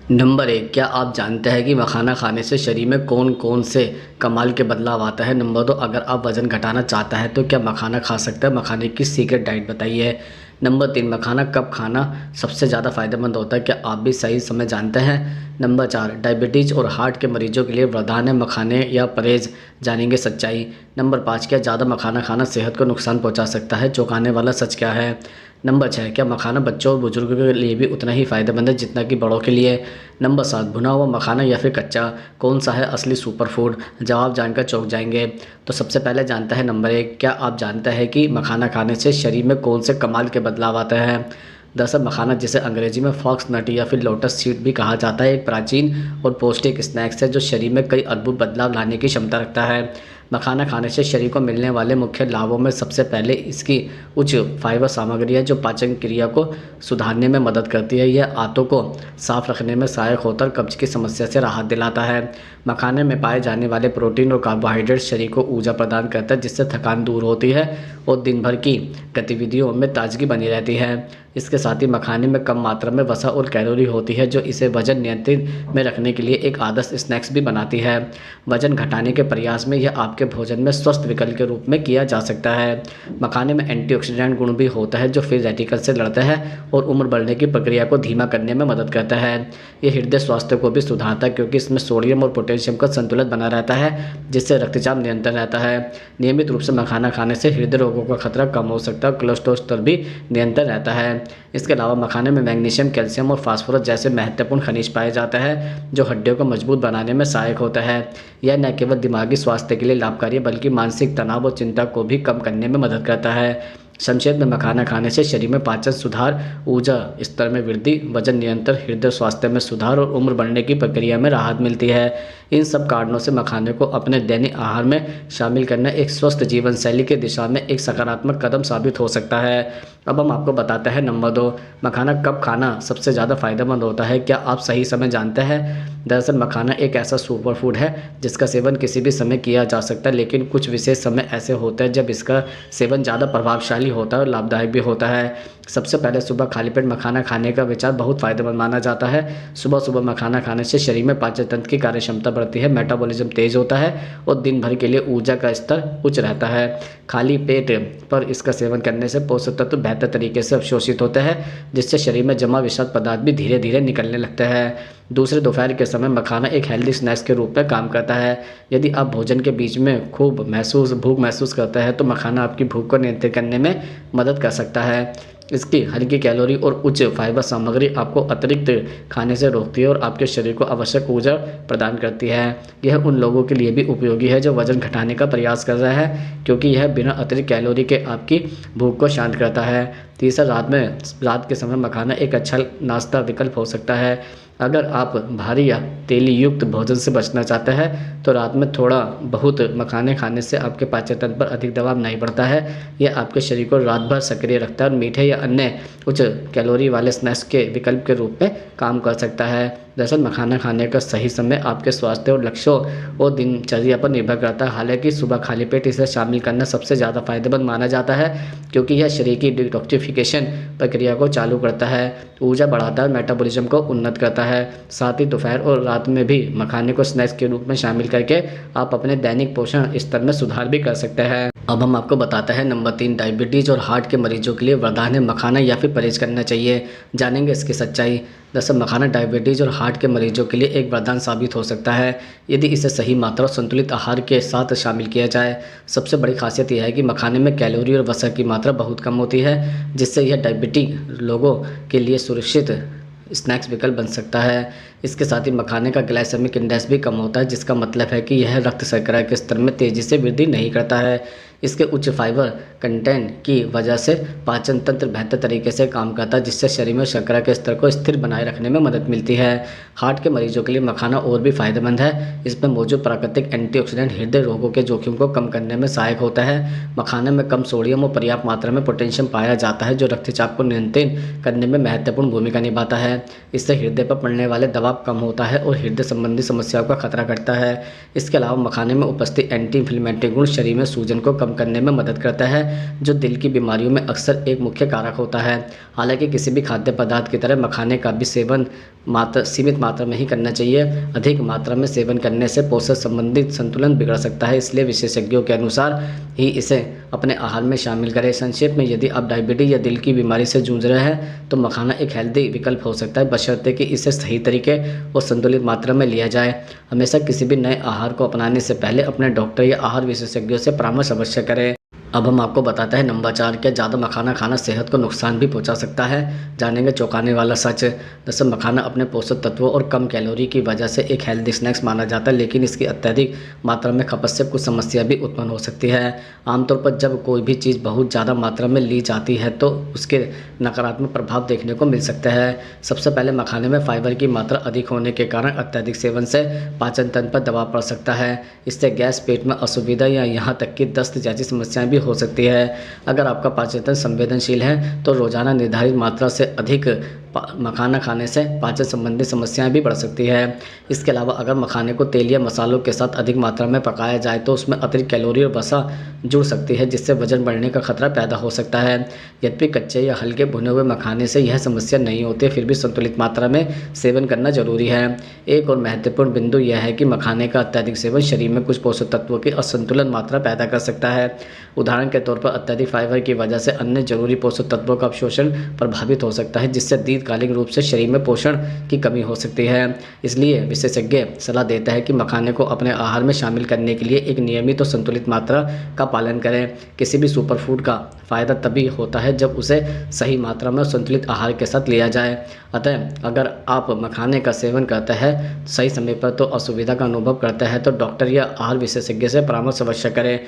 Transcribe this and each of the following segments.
Number 1, क्या आप जानते हैं कि मखाना खाने से शरीर में कौन कौन से कमाल के बदलाव आता है। नंबर 2, अगर आप वज़न घटाना चाहता है तो क्या मखाना खा सकता है। मखाने की सीक्रेट डाइट बताइए। नंबर 3, मखाना कब खाना सबसे ज़्यादा फ़ायदेमंद होता है, क्या आप भी सही समय जानते हैं। नंबर 4, डायबिटीज़ और हार्ट के मरीजों के लिए वरदान है मखाने या परहेज़, जानेंगे सच्चाई। नंबर 5, क्या ज़्यादा मखाना खाना सेहत को नुकसान पहुंचा सकता है, चौंकाने वाला सच क्या है। नंबर 6, क्या मखाना बच्चों और बुजुर्गों के लिए भी उतना ही फ़ायदेमंद है जितना कि बड़ों के लिए। नंबर 7, भुना हुआ मखाना या फिर कच्चा, कौन सा है असली सुपर फूड। जवाब जानकर चौंक जाएंगे। तो सबसे पहले जानता है नंबर 1, क्या आप जानते हैं कि मखाना खाने से शरीर में कौन से कमाल के बदलाव आते हैं। दरअसल मखाना, जिसे अंग्रेजी में फॉक्स नट या फिर लोटस सीड भी कहा जाता है, एक प्राचीन और पौष्टिक स्नैक्स है जो शरीर में कई अद्भुत बदलाव लाने की क्षमता रखता है। मखाना खाने से शरीर को मिलने वाले मुख्य लाभों में सबसे पहले इसकी उच्च फाइबर सामग्री है जो पाचन क्रिया को सुधारने में मदद करती है। यह आंतों को साफ रखने में सहायक होता है और कब्ज की समस्या से राहत दिलाता है। मखाने में पाए जाने वाले प्रोटीन और कार्बोहाइड्रेट शरीर को ऊर्जा प्रदान करता है जिससे थकान दूर होती है और दिन भर की गतिविधियों में ताजगी बनी रहती है। इसके साथ ही मखाने में कम मात्रा में वसा और कैलोरी होती है जो इसे वजन नियंत्रित में रखने के लिए एक आदर्श स्नैक्स भी बनाती है। वजन घटाने के प्रयास में यह आपके भोजन में स्वस्थ विकल्प के रूप में किया जा सकता है। मखाने में एंटीऑक्सीडेंट गुण भी होता है जो फ्री रेडिकल से लड़ता है और उम्र बढ़ने की प्रक्रिया को धीमा करने में मदद करता है। यह हृदय स्वास्थ्य को भी सुधारता है क्योंकि इसमें सोडियम और पोटेशियम का संतुलन बना रहता है जिससे रक्तचाप नियंत्रण रहता है। नियमित रूप से मखाना खाने से हृदय रोगों का खतरा कम हो सकता है और कोलेस्ट्रॉल स्तर भी नियंत्रण रहता है। इसके अलावा मखाने में मैग्नीशियम, कैल्शियम और फास्फोरस जैसे महत्वपूर्ण खनिज पाए जाते हैं जो हड्डियों को मजबूत बनाने में सहायक होता है। यह न केवल दिमागी स्वास्थ्य के लिए लाभकारी है बल्कि मानसिक तनाव और चिंता को भी कम करने में मदद करता है। संक्षेप में, मखाना खाने से शरीर में पाचन सुधार, ऊर्जा स्तर में वृद्धि, वजन नियंत्रण, हृदय स्वास्थ्य में सुधार और उम्र बढ़ने की प्रक्रिया में राहत मिलती है। इन सब कारणों से मखाने को अपने दैनिक आहार में शामिल करना एक स्वस्थ जीवन शैली की दिशा में एक सकारात्मक कदम साबित हो सकता है। अब हम आपको बताते हैं नंबर 2, मखाना कब खाना सबसे ज़्यादा फायदेमंद होता है, क्या आप सही समय जानते हैं। दरअसल मखाना एक ऐसा सुपर फूड है जिसका सेवन किसी भी समय किया जा सकता है, लेकिन कुछ विशेष समय ऐसे होते हैं जब इसका सेवन ज़्यादा प्रभावशाली होता है और लाभदायक भी होता है। सबसे पहले सुबह खाली पेट मखाना खाने का विचार बहुत फायदेमंद माना जाता है। सुबह सुबह मखाना खाने से शरीर में पाचन तंत्र की कार्य क्षमता बढ़ती है, मेटाबॉलिज्म तेज होता है और दिन भर के लिए ऊर्जा का स्तर उच्च रहता है। खाली पेट पर इसका सेवन करने से पोषक तत्व बेहतर तरीके से अवशोषित होते हैं जिससे शरीर में जमा विषाक्त पदार्थ भी धीरे धीरे निकलने लगते हैं। दूसरे दोपहर के समय मखाना एक हेल्दी स्नैक्स के रूप में काम करता है। यदि आप भोजन के बीच में खूब भूख महसूस करते हैं तो मखाना आपकी भूख को नियंत्रित करने में मदद कर सकता है। इसकी हल्की कैलोरी और उच्च फाइबर सामग्री आपको अतिरिक्त खाने से रोकती है और आपके शरीर को आवश्यक ऊर्जा प्रदान करती है। यह उन लोगों के लिए भी उपयोगी है जो वजन घटाने का प्रयास कर रहे हैं क्योंकि यह बिना अतिरिक्त कैलोरी के आपकी भूख को शांत करता है। तीसरा, रात के समय मखाना एक अच्छा नाश्ता विकल्प हो सकता है। अगर आप भारी या तेली युक्त भोजन से बचना चाहते हैं तो रात में थोड़ा बहुत मखाने खाने से आपके पाचन तंत्र पर अधिक दबाव नहीं पड़ता है। यह आपके शरीर को रात भर सक्रिय रखता है और मीठे या अन्य उच्च कैलोरी वाले स्नैक्स के विकल्प के रूप में काम कर सकता है। दरअसल मखाना खाने का सही समय आपके स्वास्थ्य और लक्ष्यों और दिनचर्या पर निर्भर करता है। हालांकि सुबह खाली पेट इसे शामिल करना सबसे ज़्यादा फायदेमंद माना जाता है क्योंकि यह शरीर की डिटॉक्सिफिकेशन प्रक्रिया को चालू करता है, ऊर्जा बढ़ाता है, मेटाबॉलिज्म को उन्नत करता है। साथ ही दोपहर और रात में भी मखाने को स्नैक्स के रूप में शामिल करके आप अपने दैनिक पोषण स्तर में सुधार भी कर सकते हैं। अब हम आपको बताते हैं नंबर 3, डायबिटीज़ और हार्ट के मरीजों के लिए वरदान है मखाना या फिर परहेज करना चाहिए, जानेंगे इसकी सच्चाई। दरअसल मखाना डायबिटीज़ और हार्ट के मरीजों के लिए एक वरदान साबित हो सकता है यदि इसे सही मात्रा और संतुलित आहार के साथ शामिल किया जाए। सबसे बड़ी खासियत यह है कि मखाने में कैलोरी और वसा की मात्रा बहुत कम होती है जिससे यह डायबिटिक लोगों के लिए सुरक्षित स्नैक्स विकल्प बन सकता है। इसके साथ ही मखाने का ग्लाइसेमिक इंडेक्स भी कम होता है जिसका मतलब है कि यह रक्त शर्करा के स्तर में तेज़ी से वृद्धि नहीं करता है। इसके उच्च फाइबर कंटेंट की वजह से पाचन तंत्र बेहतर तरीके से काम करता है जिससे शरीर में शर्करा के स्तर को स्थिर बनाए रखने में मदद मिलती है। हार्ट के मरीजों के लिए मखाना और भी फायदेमंद है। इसमें मौजूद प्राकृतिक एंटीऑक्सीडेंट हृदय रोगों के जोखिम को कम करने में सहायक होता है। मखाने में कम सोडियम और पर्याप्त मात्रा में पोटेशियम पाया जाता है जो रक्तचाप को नियंत्रित करने में महत्वपूर्ण भूमिका निभाता है। है। इससे हृदय पर पड़ने वाले दबाव कम होता है और हृदय संबंधी समस्याओं का खतरा घटता है। इसके अलावा मखाने में उपस्थित एंटी इन्फ्लेमेटरी गुण शरीर में सूजन को कम करने में मदद करता है, जो दिल की बीमारियों में अक्सर एक मुख्य कारक होता है। हालांकि किसी भी खाद्य पदार्थ की तरह मखाने का भी सेवन सीमित मात्रा में ही करना चाहिए। अधिक मात्रा में सेवन करने से पोषण संबंधित संतुलन बिगड़ सकता है, इसलिए विशेषज्ञों के अनुसार ही इसे अपने आहार में शामिल करें। संक्षेप में, यदि आप डायबिटीज या दिल की बीमारी से जूझ रहे हैं तो मखाना एक हेल्दी विकल्प हो सकता है, बशर्ते कि इसे सही तरीके और संतुलित मात्रा में लिया जाए। हमेशा किसी भी नए आहार को अपनाने से पहले अपने डॉक्टर या आहार विशेषज्ञों से परामर्श अवश्य करें। अब हम आपको बताते हैं नंबर 4, क्या ज़्यादा मखाना खाना सेहत को नुकसान भी पहुंचा सकता है। जानेंगे चौंकाने वाला सच। दरअसल मखाना अपने पोषक तत्वों और कम कैलोरी की वजह से एक हेल्दी स्नैक्स माना जाता है, लेकिन इसकी अत्यधिक मात्रा में खपत से कुछ समस्या भी उत्पन्न हो सकती है। आमतौर पर जब कोई भी चीज़ बहुत ज़्यादा मात्रा में ली जाती है तो उसके नकारात्मक प्रभाव देखने को मिल सकते हैं। सबसे पहले मखाने में फाइबर की मात्रा अधिक होने के कारण अत्यधिक सेवन से पाचन तंत्र पर दबाव पड़ सकता है। इससे गैस, पेट में असुविधा या यहाँ तक कि दस्त जैसी समस्याएं भी हो सकती है। अगर आपका पाचन तंत्र संवेदनशील है तो रोजाना निर्धारित मात्रा से अधिक मखाना खाने से पाचन संबंधी समस्याएं भी बढ़ सकती है। इसके अलावा अगर मखाने को तेल या मसालों के साथ अधिक मात्रा में पकाया जाए तो उसमें अतिरिक्त कैलोरी और वसा जुड़ सकती है, जिससे वजन बढ़ने का खतरा पैदा हो सकता है। यद्यपि कच्चे या हल्के भुने हुए मखाने से यह समस्या नहीं होती, फिर भी संतुलित मात्रा में सेवन करना जरूरी है। एक और महत्वपूर्ण बिंदु यह है कि मखाने का अत्यधिक सेवन शरीर में कुछ पोषक तत्वों की असंतुलन मात्रा पैदा कर सकता है। उदाहरण के तौर पर अत्यधिक फाइबर की वजह से अन्य जरूरी पोषक तत्वों का अवशोषण प्रभावित हो सकता है, जिससे दीर्घकालिक रूप से शरीर में पोषण की कमी हो सकती है। इसलिए विशेषज्ञ सलाह देता है कि मखाने को अपने आहार में शामिल करने के लिए एक नियमित और संतुलित मात्रा का पालन करें। किसी भी सुपरफूड का फ़ायदा तभी होता है जब उसे सही मात्रा में और संतुलित आहार के साथ लिया जाए। अतः अगर आप मखाने का सेवन करते हैं सही समय पर तो असुविधा का अनुभव करते हैं तो डॉक्टर या आहार विशेषज्ञ से परामर्श अवश्य करें।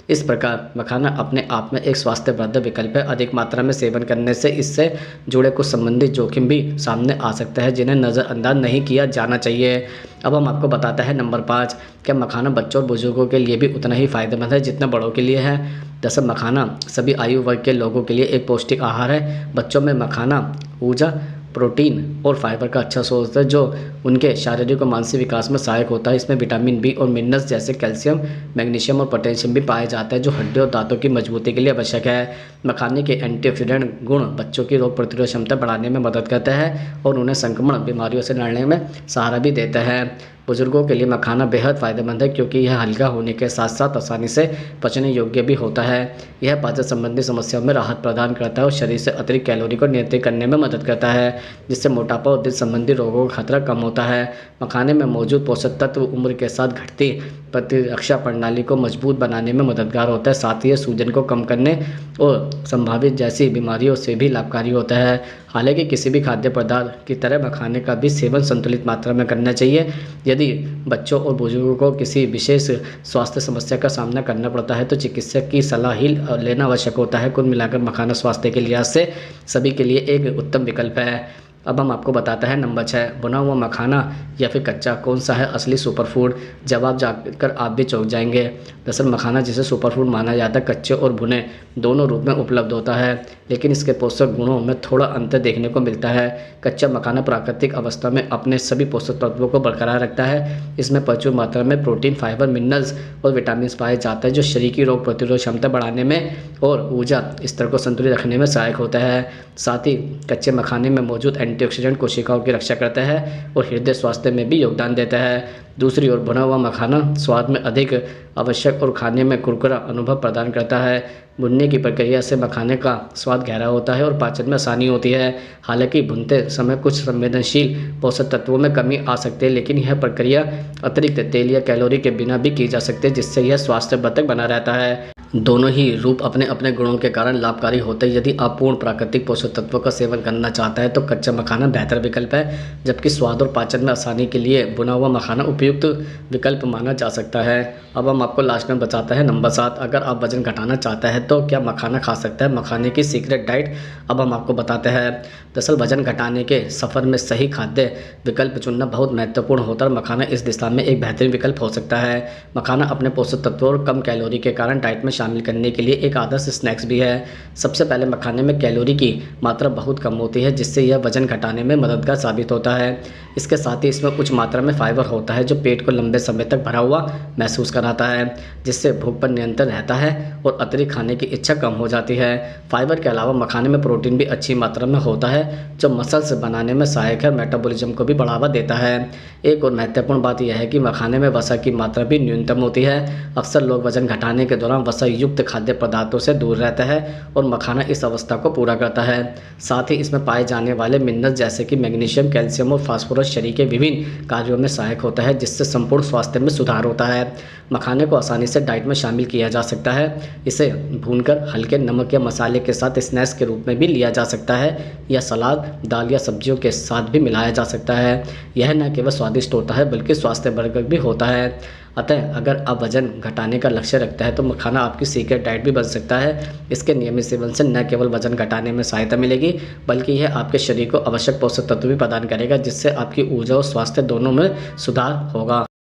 इस प्रकार मखाना अपने आप में एक स्वास्थ्यवर्धक विकल्प है। अधिक मात्रा में सेवन करने से इससे जुड़े कुछ संबंधित जोखिम भी सामने आ सकते हैं, जिन्हें नज़रअंदाज नहीं किया जाना चाहिए। अब हम आपको बताते हैं नंबर 5, क्या मखाना बच्चों और बुजुर्गों के लिए भी उतना ही फायदेमंद है जितना बड़ों के लिए है। दरअसल मखाना सभी आयु वर्ग के लोगों के लिए एक पौष्टिक आहार है। बच्चों में मखाना ऊर्जा, प्रोटीन और फाइबर का अच्छा सोर्स है, जो उनके शारीरिक और मानसिक विकास में सहायक होता है। इसमें विटामिन बी और मिनरल्स जैसे कैल्शियम, मैग्नीशियम और पोटेशियम भी पाए जाते हैं, जो हड्डियों और दांतों की मजबूती के लिए आवश्यक है। मखाने के एंटीऑक्सीडेंट गुण बच्चों की रोग प्रतिरोध क्षमता बढ़ाने में मदद करते हैं और उन्हें संक्रमण बीमारियों से लड़ने में सहारा भी देते हैं। बुजुर्गों के लिए मखाना बेहद फ़ायदेमंद है क्योंकि यह हल्का होने के साथ साथ आसानी से पचने योग्य भी होता है। यह पाचन संबंधी समस्याओं में राहत प्रदान करता है और शरीर से अतिरिक्त कैलोरी को नियंत्रित करने में मदद करता है, जिससे मोटापा और दिल संबंधी रोगों का खतरा कम होता है। मखाने में मौजूद पोषक तत्व उम्र के साथ घटती प्रतिरक्षा प्रणाली को मजबूत बनाने में मददगार होता है। साथ ही सूजन को कम करने और संभावित जैसी बीमारियों से भी लाभकारी होता है। हालांकि किसी भी खाद्य पदार्थ की तरह मखाने का भी सेवन संतुलित मात्रा में करना चाहिए। यदि बच्चों और बुजुर्गों को किसी विशेष स्वास्थ्य समस्या का सामना करना पड़ता है तो चिकित्सक की सलाह ही लेना आवश्यक होता है। कुल मिलाकर मखाना स्वास्थ्य के लिहाज से सभी के लिए एक उत्तम विकल्प है। अब हम आपको बताते हैं नंबर 6, भुना हुआ मखाना या फिर कच्चा कौन सा है असली सुपरफूड। जवाब जानकर आप भी चौंक जाएंगे। दरअसल मखाना जिसे सुपरफूड माना जाता है कच्चे और भुने दोनों रूप में उपलब्ध होता है, लेकिन इसके पोषक गुणों में थोड़ा अंतर देखने को मिलता है। कच्चा मखाना प्राकृतिक अवस्था में अपने सभी पोषक तत्वों को बरकरार रखता है। इसमें प्रचुर मात्रा में प्रोटीन, फाइबर, मिनरल्स और विटामिन पाए जाते हैं, जो शरीर की रोग प्रतिरोध क्षमता बढ़ाने में और ऊर्जा स्तर को संतुलित रखने में सहायक होता है। साथ ही कच्चे मखाने में मौजूद एंटीऑक्सीडेंट कोशिकाओं की रक्षा करता है और हृदय स्वास्थ्य में भी योगदान देता है। दूसरी ओर भुना हुआ मखाना स्वाद में अधिक आवश्यक और खाने में कुरकुरा अनुभव प्रदान करता है। भुनने की प्रक्रिया से मखाने का स्वाद गहरा होता है और पाचन में आसानी होती है। हालांकि भुनते समय कुछ संवेदनशील पोषक तत्वों में कमी आ सकती है, लेकिन यह प्रक्रिया अतिरिक्त तेल या कैलोरी के बिना भी की जा सकती है, जिससे यह स्वास्थ्यवर्धक बना रहता है। दोनों ही रूप अपने अपने गुणों के कारण लाभकारी होते हैं। यदि आप पूर्ण प्राकृतिक पोषक तत्वों का सेवन करना चाहते हैं तो कच्चा मखाना बेहतर विकल्प है, जबकि स्वाद और पाचन में आसानी के लिए भुना हुआ मखाना उपयुक्त विकल्प माना जा सकता है। अब हम आपको लास्ट में बताते हैं नंबर 7, अगर आप वजन घटाना चाहते हैं तो क्या मखाना खा सकते हैं। मखाने की सीक्रेट डाइट अब हम आपको बताते हैं। दरअसल वजन घटाने के सफ़र में सही खाद्य विकल्प चुनना बहुत महत्वपूर्ण होता है। मखाना इस दिशा में एक बेहतरीन विकल्प हो सकता है। मखाना अपने पोषक तत्वों और कम कैलोरी के कारण डाइट में शामिल करने के लिए एक आदर्श स्नैक्स भी है। सबसे पहले मखाने में कैलोरी की मात्रा बहुत कम होती है, जिससे यह वजन घटाने में मददगार साबित होता है। इसके साथ ही इसमें उच्च मात्रा में फाइबर होता है, जो पेट को लंबे समय तक भरा हुआ महसूस कराता है, जिससे भूख पर नियंत्रण रहता है और अतिरिक्त खाने की इच्छा कम हो जाती है। फाइबर के अलावा मखाने में प्रोटीन भी अच्छी मात्रा में होता है, जो मसल्स बनाने में सहायक है, मेटाबॉलिज्म को भी बढ़ावा देता है। एक और महत्वपूर्ण बात यह है कि मखाने में वसा की मात्रा भी न्यूनतम होती है। अक्सर लोग वजन घटाने के दौरान वसा युक्त खाद्य पदार्थों से दूर रहते हैं और मखाना इस अवस्था को पूरा करता है। साथ ही इसमें पाए जाने वाले मिनरल जैसे कि मैग्नीशियम, कैल्शियम और फास्फोरस शरीर के विभिन्न कार्यों में सहायक होता है, जिससे संपूर्ण स्वास्थ्य में सुधार होता है। मखाने को आसानी से डाइट में शामिल किया जा सकता है। इसे भूनकर हल्के नमक या मसाले के साथ स्नैक्स के रूप में भी लिया जा सकता है, या सलाद, दाल या सब्जियों के साथ भी मिलाया जा सकता है। यह न केवल स्वादिष्ट होता है बल्कि स्वास्थ्यवर्धक भी होता है। अतः अगर आप वजन घटाने का लक्ष्य रखते हैं तो मखाना आपकी सीक्रेट डाइट भी बन सकता है। इसके नियमित सेवन से न केवल वजन घटाने में सहायता मिलेगी, बल्कि यह आपके शरीर को आवश्यक पोषक तत्व भी प्रदान करेगा, जिससे आपकी ऊर्जा और स्वास्थ्य दोनों में सुधार होगा।